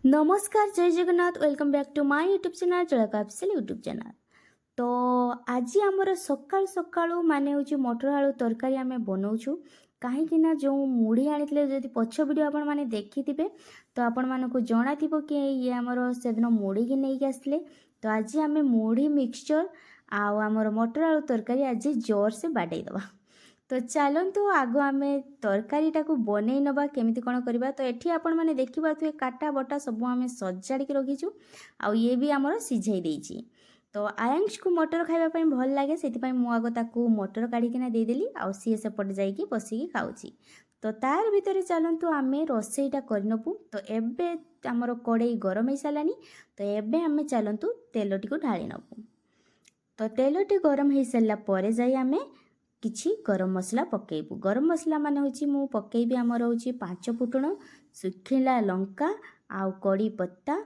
नमस्कार जय Jagannath welcome back to my YouTube channel Chalka official YouTube channel. तो आज आमर सकाळु सकाळु माने होची मटर आलू तरकारी आमे बनाउछु कहीं जो मुढ़ी आनी जदि पछ वीडियो आपण माने देखिथिबे तो आपण मानकु जणा थिबो कि ये आमर सेदिन मुढ़ी की नहीं आसले। तो आज आमे मुढ़ी मिक्सचर आमर मटर आलू तरकारी आज जोर से बाडे दबा। तो चलतु आग आम तरकारीटा को बनई नवा केमिति कौन करवा। तो ये आपण मैंने देखिपे काटा बटा सब आम सजाड़ी रखीचु ये भी आमर सीझे देछि। तो आयांश को मटर खावाई भल लगे से आग ताकू मटर काढ़िकिना देदेली सी सेपटे जाइए बसिकी खाऊँगी। तो तार भितर चलतु आम रोसईटा करनबु। तो एबे आमर कड़ई गरम हो सारानी तो एबे आम चलतु तेलटी को ढाली नबु। तो तेलटी गरम हो सारा पर जाई आम किछि गरम मसला पकेबू। गरम मसला मान होची मु पकेबी आमर होची 5 फुटण सुखिला लंका आउ कड़ी पत्ता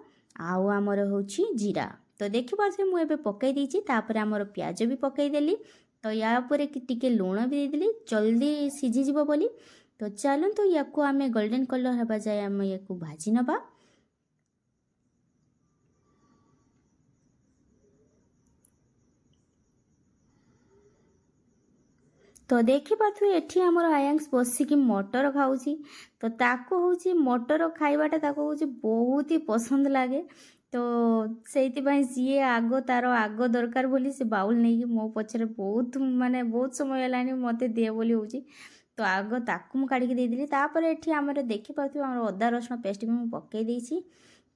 आउ आमर होची जीरा। तो देखि पाछे मु एबे पकई दीची तापर आमर प्याज भी पकई देली। तो या परे टिके लूण भी देली जल्दी सिझी जिवो बोली। तो चलंतु याको आमे गोल्डन कलर हबा जाय आम याको भाजी नबा। तो देखिपे एठी आमर आयांश बसिकी मटर खाऊँगी। तो ताको होची मटर खाइबाटा ताको होची बहुत ही पसंद लगे। तो सेइतिबाई सीए आग तार आग दरकार बोली से बाउल नहीं मो पछरे बहुत माने बहुत समय हेलानी मते दे बोली होची। तो आग ताकू मु काढ़ी देदेली तापर एठी आमर देखिपे आमर अदा रसुण पेस्ट भी मु पकई देछि।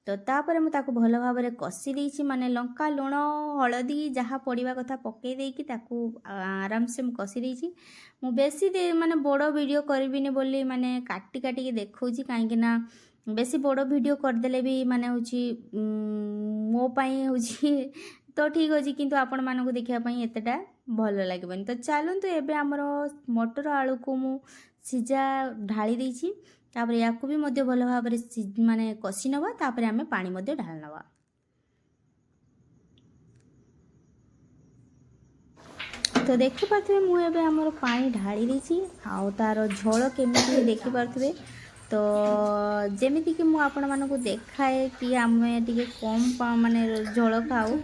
तो तापर मु ताकू भल भाव में कषि देछि माने लंका लुण हलदी जहाँ पड़वा कथा पकई देकी ताकू आराम से मु कषि देछि। मु बेसी माने बड़ वीडियो करबिनी बोली माने काटी काटी देखौछि कहीं ना बेसी बड़ वीडियो करदेले भी माने होछि मो पई होछि। तो ठीक अछि किंतु आपण मानकु देखिया पई एतेटा भल लागबनी। तो चलंतु एबे हमर मटर आलू को मु सिजा ढाली देछि तापर याकू भी मध्य भल भाव में माने कषि नवा तापर आमे पानी मध्य ढाल नवा। तो देखि पाथबे मु एबे हमर पानी ढाली देछि आउ तार झोल केमिति देखि पाथबे। तो जेमिति कि मु आपण मानकु देखाए कि आमे टिके कम माने झोल खाऊ।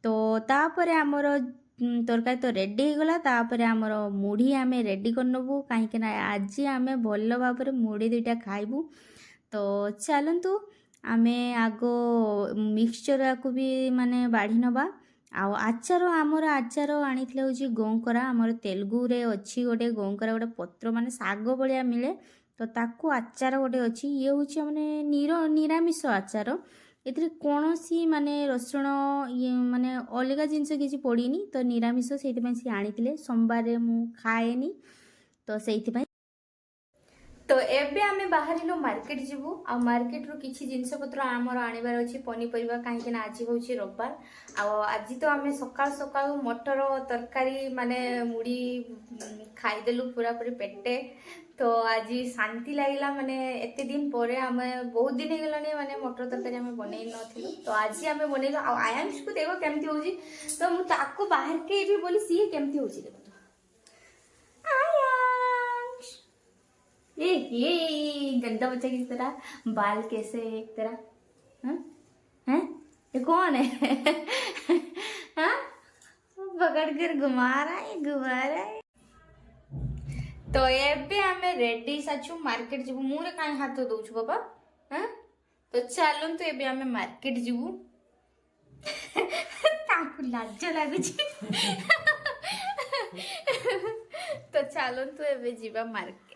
तो तापर हमर तरकारी तो रेडी हो गला तापर आमर मुढ़ी आम रेडी करनबू कहीं आज आम भल भाव में मुढ़ी दुईटा खाइबू। तो चलतु आम आग मिक्सचर को भी माने बाढ़ी नवा आउ आचार आमर आचार आनी हूँ गोंकरा आमर तेलुगु रे अच्छी गोटे गोंकरा गोटे पत्र माने साग भाया मिले। तो ताकू आचार गोटे अच्छी ये हूँ माने निरामिष आचार एथरे कौन सी माने रसुण ये माने अलग जिनस किसी पड़ीनी। तो निरामिष से आनी सोमवार मु खाएनी तो से। तो एबे आमे बाहरिलो मार्केट जीवु आ मार्केट रो किछि जिनस पत्र आमर आनिबार अछि पनीपरिबा कहीं आज होछि रविवार। आज तो आमे सकाळ सकाळ मटर तरकारी माने मुड़ी खाइदेलु पूरा पूरी पेटे। तो आज शांति लागला माने एते दिन परे आमे बहुत दिन हेगलानी माने मटर तरकारी आमे बनै नथिलु। तो आज आमे बनैलो आ आयांश को देखो केमती होछि। तो मु ताको बाहर के भी बोली सी केमती होछि देखो। ये गंदा बच्चा की तरह बाल कैसे एक तरह हैं ये कौन है हाँ पकड़ कर घुमा रहा है। तो एबे आमे रेडी साचु मार्केट जीवु मुरे काई हाथ दउछु बाबा हैं। तो चलun तो एबे आमे मार्केट जीवु ताकू लाज लागुछि तो चलun तो एबे जीवा मार्केट।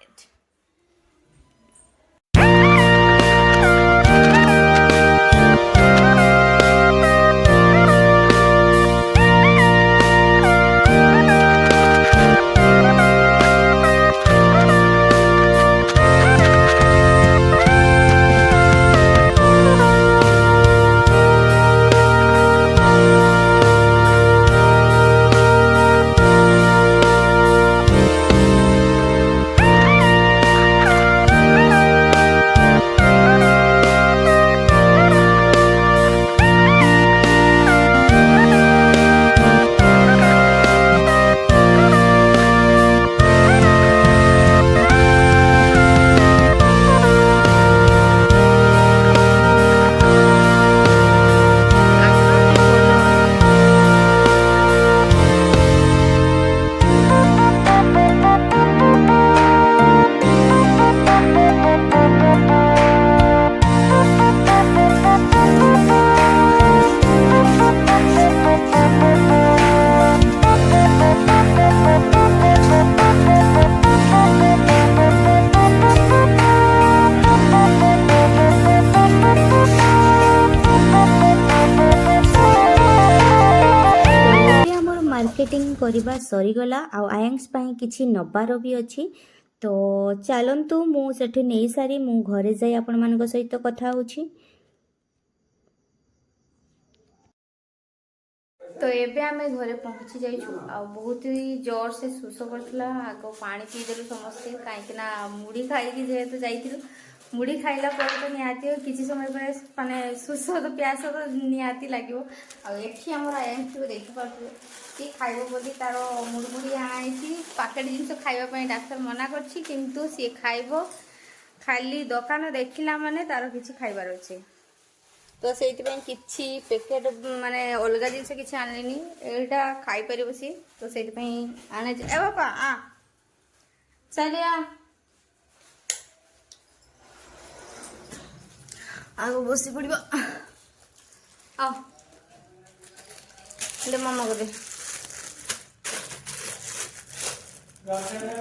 ମାର୍କେଟିଂ କରିବା ସରିଗଲା ଆଉ ଆୟାଂଶ ପାଇଁ କିଛି ନେବାର ବି ଅଛି। ତ ଚାଲନ୍ତୁ ମୁଁ ସେଠୁ ନେଇସାରି ମୁଁ ଘରେ ଯାଇ ଆପଣମାନଙ୍କ ସହିତ କଥା ହେଉଛି। तो एबे आमे घरे पहुँची जाइछु आ बहुत ही जोर से सुस करथिला आगो पानी पी देलु समस्ते काहेकि ना मुड़ी खाई जेहेतु जाइथिलु मुड़ी खाइला पर तो निहाती किछि समय पर माने सुस तो प्यास तो निहाती लागिवो आ एठी हमर आयांती को देखि पाथु कि खाइबो बोली तारो मुड़मुड़ी आइछि पैकेट जिंस खाइबा पई डॉक्टर मना करछि किंतु से खाइबो खाली दुकान देखिला माने तारो किछि खाइबार अछि। तो से किसी पैकेट माने अलग जिनस किसी आनेनी यहाँ खाईपर सी तो से आने ए बापा आ चलिया आगो बसी पड़ आ मामा को दे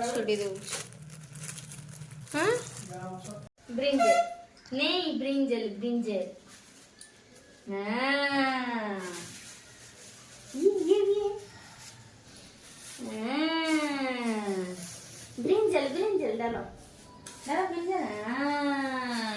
छुट्टी दे ब्रिंजल नहीं ब्रिंजल ब्रिंजल हाँ ये ब्रिंजल ब्रिंजल डालो डालो ब्रिंजल हाँ